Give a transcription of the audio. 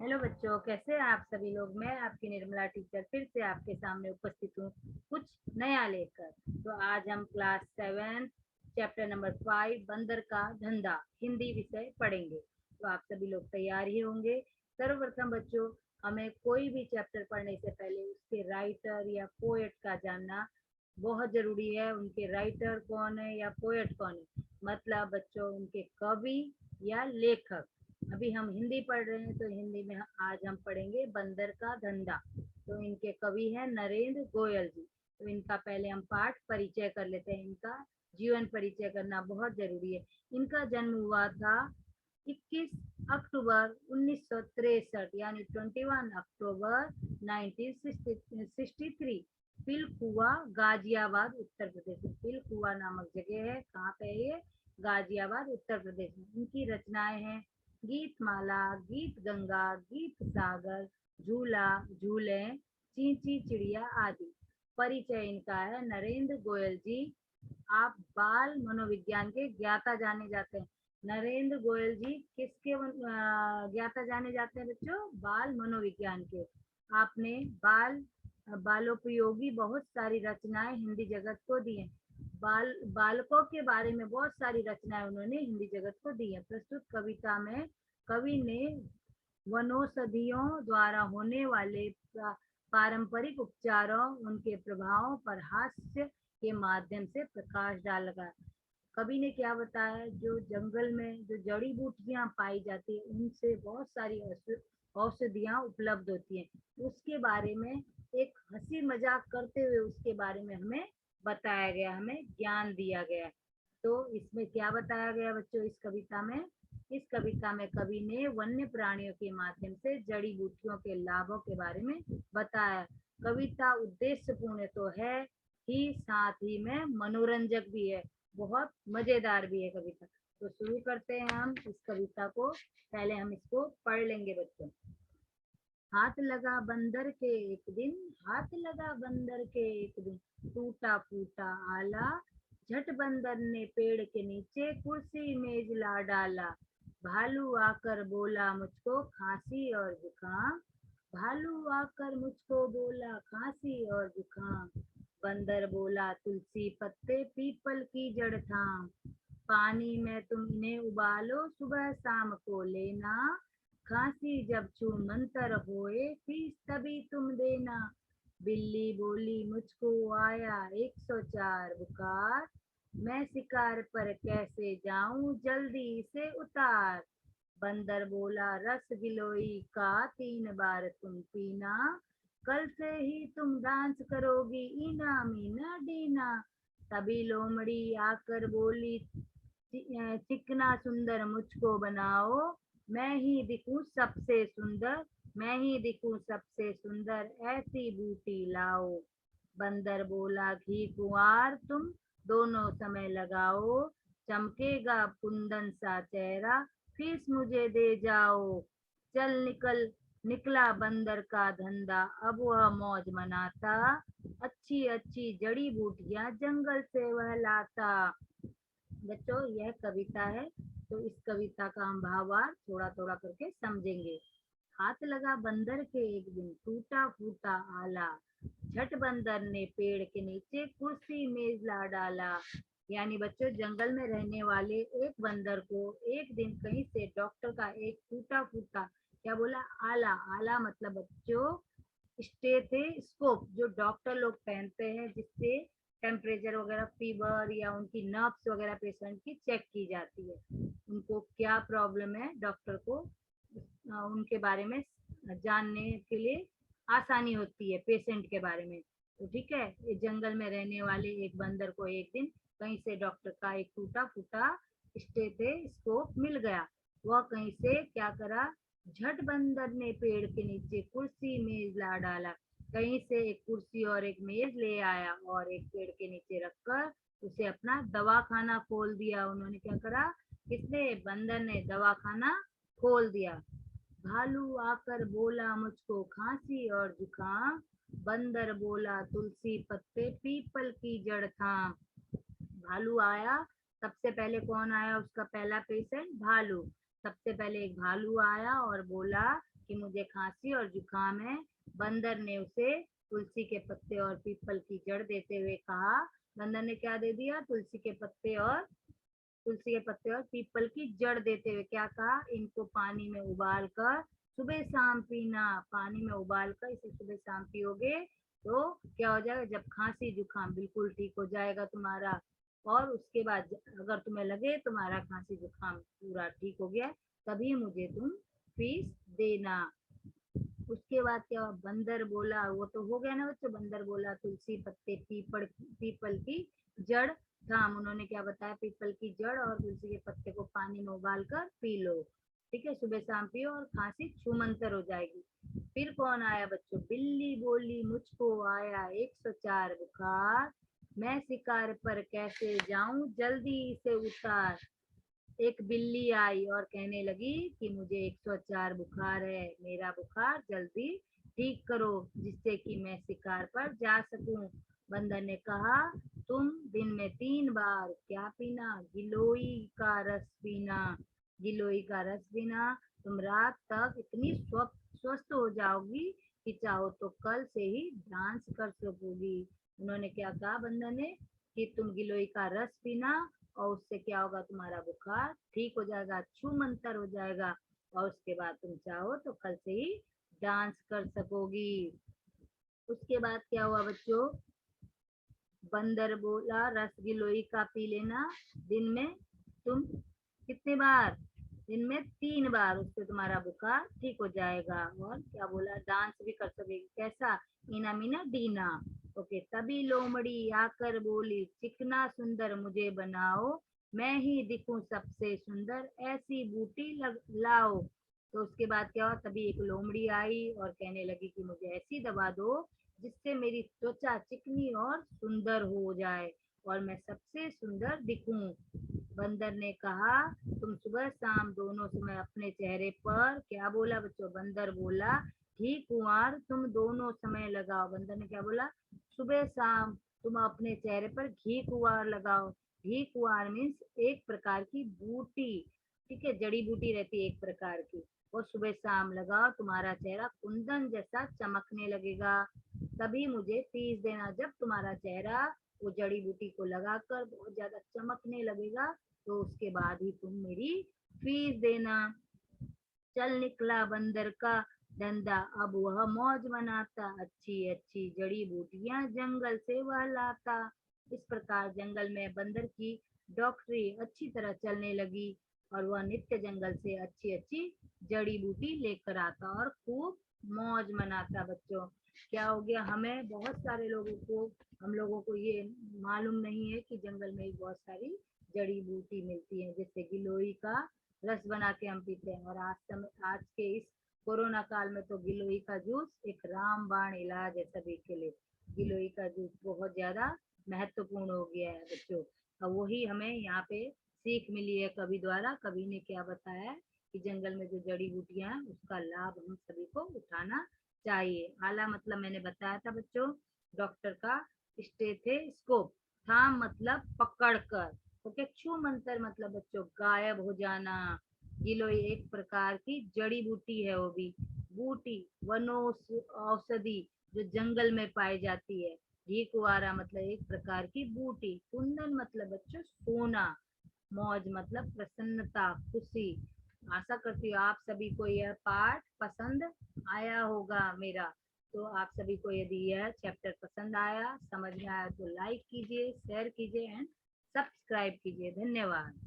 Hello बच्चों, कैसे हैं आप सभी लोग। मैं आपकी निर्मला टीचर फिर से आपके सामने उपस्थित हूँ कुछ नया लेकर। तो आज हम क्लास 7 चैप्टर नंबर 5 बंदर का धंधा हिंदी विषय पढ़ेंगे। तो आप सभी लोग तैयार ही होंगे। सर्वप्रथम बच्चों, हमें कोई भी चैप्टर पढ़ने से पहले उसके राइटर या पोएट का जानना बहुत जरूरी है। उनके राइटर कौन है या पोएट कौन है, मतलब बच्चों उनके कवि या लेखक। अभी हम हिंदी पढ़ रहे हैं तो हिंदी में आज हम पढ़ेंगे बंदर का धंधा। तो इनके कवि हैं नरेंद्र गोयल जी। तो इनका पहले हम पाठ परिचय कर लेते हैं। इनका जीवन परिचय करना बहुत जरूरी है। इनका जन्म हुआ था 21 अक्टूबर 1963, यानी 21 अक्टूबर 1963, पिलखुआ गाजियाबाद उत्तर प्रदेश में। पिलखुआ नामक जगह है, कहाँ पे है ये? गाजियाबाद उत्तर प्रदेश में। इनकी रचनाएं हैं गीत माला, गीत गंगा, गीत सागर, झूला, झूले, चींची चिड़िया आदि। परिचय इनका है नरेंद्र गोयल जी। आप बाल मनोविज्ञान के ज्ञाता जाने जाते हैं। नरेंद्र गोयल जी किसके ज्ञाता जाने जाते हैं बच्चों? बाल मनोविज्ञान के। आपने बालोपयोगी बहुत सारी रचनाएं हिंदी जगत को दी हैं। बालकों के बारे में बहुत सारी रचनाएं उन्होंने हिंदी जगत को दी हैं। प्रस्तुत कविता में कवि ने वनौषधियों द्वारा होने वाले पारंपरिक उपचारों, उनके प्रभावों पर हास्य के माध्यम से प्रकाश डाला। कवि ने क्या बताया? जो जंगल में जो जड़ी बूटियां पाई जाती है उनसे बहुत सारी औषधियां उपलब्ध होती हैं। उसके बारे में एक हंसी मजाक करते हुए उसके बारे में हमें बताया गया, हमें ज्ञान दिया गया। तो इसमें क्या बताया गया बच्चों इस कविता में? इस कविता में कवि ने वन्य प्राणियों के माध्यम से जड़ी बूटियों के लाभों के बारे में बताया। कविता उद्देश्यपूर्ण तो है ही, साथ ही में मनोरंजक भी है, बहुत मजेदार भी है कविता। तो शुरू करते हैं हम इस कविता को। पहले हम इसको पढ़ लेंगे बच्चों। हाथ लगा बंदर के एक दिन, हाथ लगा बंदर के एक दिन, टूटा फूटा आला, झट बंदर ने पेड़ के नीचे कुर्सी मेज ला डाला। भालू आकर बोला मुझको खांसी और जुकाम, भालू आकर मुझको बोला खांसी और जुकाम। बंदर बोला तुलसी पत्ते पीपल की जड़ थाम, पानी में तुम इन्हें उबालो सुबह शाम को लेना, खांसी जब छू मंतर होए फीस तभी तुम देना। बिल्ली बोली मुझको आया 104 बुखार, मैं शिकार पर कैसे जाऊं जल्दी से उतार। बंदर बोला रस गिलोई का 3 बार तुम पीना, कल से ही तुम डांस करोगी इना मीना डीना। तभी लोमड़ी आकर बोली चिकना सुंदर मुझको बनाओ, मैं ही दिखूं सबसे सुंदर, मैं ही दिखूं सबसे सुंदर, ऐसी बूटी लाओ। बंदर बोला घी कुंवार तुम दोनों समय लगाओ, चमकेगा कुंदन सा चेहरा, फीस मुझे दे जाओ। चल निकल निकला बंदर का धंधा, अब वह मौज मनाता, अच्छी अच्छी जड़ी बूटियां जंगल से वह लाता। बच्चों यह कविता है, तो इस कविता का हम भावार्थ थोड़ा थोड़ा करके समझेंगे। हाथ लगा बंदर के एक दिन, टूटा फूटा आला, झट बंदर ने पेड़ के नीचे कुर्सी मेज ला डाला। यानी बच्चों जंगल में रहने वाले एक बंदर को एक दिन कहीं से डॉक्टर का एक टूटा फूटा, क्या बोला? आला। आला मतलब बच्चों स्टेथोस्कोप, जो डॉक्टर लोग पहनते हैं जिससे टेम्परेचर वगैरह, फीवर या उनकी नर्व्स वगैरह पेशेंट की चेक की जाती है। उनको क्या प्रॉब्लम है डॉक्टर को उनके बारे में जानने के लिए आसानी होती है पेशेंट के बारे में। तो ठीक है, ये जंगल में रहने वाले एक बंदर को एक दिन कहीं से डॉक्टर का एक टूटा फूटा स्टेथोस्कोप मिल गया। वह कहीं से क्या करा? झट बंदर ने पेड़ के नीचे कुर्सी मेज ला डाला। कहीं से एक कुर्सी और एक मेज ले आया और एक पेड़ के नीचे रखकर उसे अपना दवाखाना खोल दिया। उन्होंने क्या करा? किसने? बंदर ने दवाखाना खोल दिया। भालू आकर बोला मुझको खांसी और जुकाम, बंदर बोला तुलसी पत्ते पीपल की जड़ थाम। भालू आया, सबसे पहले कौन आया? उसका पहला पेशेंट भालू। सबसे पहले एक भालू आया और बोला कि मुझे खांसी और जुकाम है। बंदर ने उसे तुलसी के पत्ते और पीपल की जड़ देते हुए कहा। बंदर ने क्या दे दिया? तुलसी के पत्ते और पीपल की जड़ देते हुए क्या कहा? इनको पानी में उबाल कर सुबह शाम पीना। पानी में उबाल कर इसे सुबह शाम पियोगे तो क्या हो जाएगा? जब खांसी जुकाम बिल्कुल ठीक हो जाएगा तुम्हारा। और उसके बाद अगर तुम्हें लगे तुम्हारा खांसी जुकाम पूरा ठीक हो गया तभी मुझे तुम फीस देना। उसके बाद क्या हुआ? बंदर बोला, वो तो हो गया ना बच्चों। बंदर बोला तुलसी पत्ते पीपल की जड़ थाम। उन्होंने क्या बताया? पीपल की जड़ और तुलसी के पत्ते को पानी में उबाल कर पी लो, ठीक है, सुबह शाम पियो और खांसी छूमंतर हो जाएगी। फिर कौन आया बच्चों? बिल्ली बोली मुझको आया 104 बुखार, मैं शिकार पर कैसे जाऊं, जल्दी इसे उतार। एक बिल्ली आई और कहने लगी कि मुझे 104 बुखार है, मेरा बुखार जल्दी ठीक करो जिससे कि मैं शिकार पर जा सकूं। बंदर ने कहा तुम दिन में 3 बार क्या पीना? गिलोई का रस पीना। गिलोई का रस पीना। तुम रात तक इतनी स्वस्थ हो जाओगी कि चाहो तो कल से ही डांस कर सकोगी। उन्होंने क्या कहा बंदर ने? कि तुम गिलोई का रस पीना और उससे क्या होगा? तुम्हारा बुखार ठीक हो जाएगा, छूमंतर हो जाएगा और उसके बाद तुम चाहो तो कल से ही डांस कर सकोगी। उसके बाद क्या हुआ बच्चों? बंदर बोला रस गिलोई का पी लेना दिन में तुम कितने बार? दिन में 3 बार, उससे तुम्हारा बुखार ठीक हो जाएगा। और क्या बोला? डांस भी कर सकेगी। कैसा? इना मीना डीना। ओके, तभी लोमड़ी आकर बोली चिकना सुंदर मुझे बनाओ, मैं ही दिखूं सबसे सुंदर, ऐसी बूटी लाओ। तो उसके बाद क्या हुआ? तभी एक लोमड़ी आई और कहने लगी कि मुझे ऐसी दवा दो जिससे मेरी त्वचा चिकनी और सुंदर हो जाए और मैं सबसे सुंदर दिखूं। बंदर ने कहा तुम सुबह शाम दोनों समय अपने चेहरे पर, क्या बोला बच्चों? बंदर बोला घी कुंवर तुम दोनों समय लगाओ। बंदर ने क्या बोला? सुबह शाम तुम अपने चेहरे पर घी कुंवर लगाओ। घी कुंवर मीन्स एक प्रकार की बूटी, ठीक है, जड़ी बूटी रहती है एक प्रकार की। और सुबह शाम लगाओ, तुम्हारा चेहरा कुंदन जैसा चमकने लगेगा। तभी मुझे फीस देना। जब तुम्हारा चेहरा वो जड़ी बूटी को लगाकर बहुत ज्यादा चमकने लगेगा तो उसके बाद ही तुम मेरी फीस देना। चल निकला बंदर का धंधा, अब वह मौज मनाता, अच्छी अच्छी जड़ी बूटियां जंगल से वह लाता। इस प्रकार जंगल में बंदर की डॉक्टरी अच्छी तरह चलने लगी और वह नित्य जंगल से अच्छी अच्छी जड़ी बूटी लेकर आता और खूब मौज मनाता। बच्चों क्या हो गया? हमें बहुत सारे लोगों को, हम लोगों को ये मालूम नहीं है कि जंगल में बहुत सारी जड़ी बूटी मिलती है, जैसे गिलोई का रस बना के हम पीते हैं। और आज के इस कोरोना काल में तो गिलोई का जूस एक रामबाण इलाज है सभी के लिए। गिलोई का जूस बहुत ज्यादा महत्वपूर्ण हो गया है बच्चों। और वही हमें यहाँ पे सीख मिली है कवि द्वारा। कवि ने क्या बताया है कि जंगल में जो जड़ी बूटियां हैं उसका लाभ हम सभी को उठाना चाहिए। आला मतलब मैंने बताया था बच्चों, डॉक्टर का स्टेथोस्कोप। थाम मतलब पकड़ कर। ओके, छू मंतर मतलब बच्चों गायब हो जाना। गिलोय एक प्रकार की जड़ी बूटी है, वो भी बूटी वनौष औषधि जो जंगल में पाई जाती है। घीकुआरा मतलब एक प्रकार की बूटी। कुंदन मतलब बच्चों सोना। मौज मतलब प्रसन्नता, खुशी। आशा करती हूँ आप सभी को यह पाठ पसंद आया होगा मेरा। तो आप सभी को यदि यह चैप्टर पसंद आया, समझ में आया तो लाइक कीजिए, शेयर कीजिए एंड सब्सक्राइब कीजिए। धन्यवाद।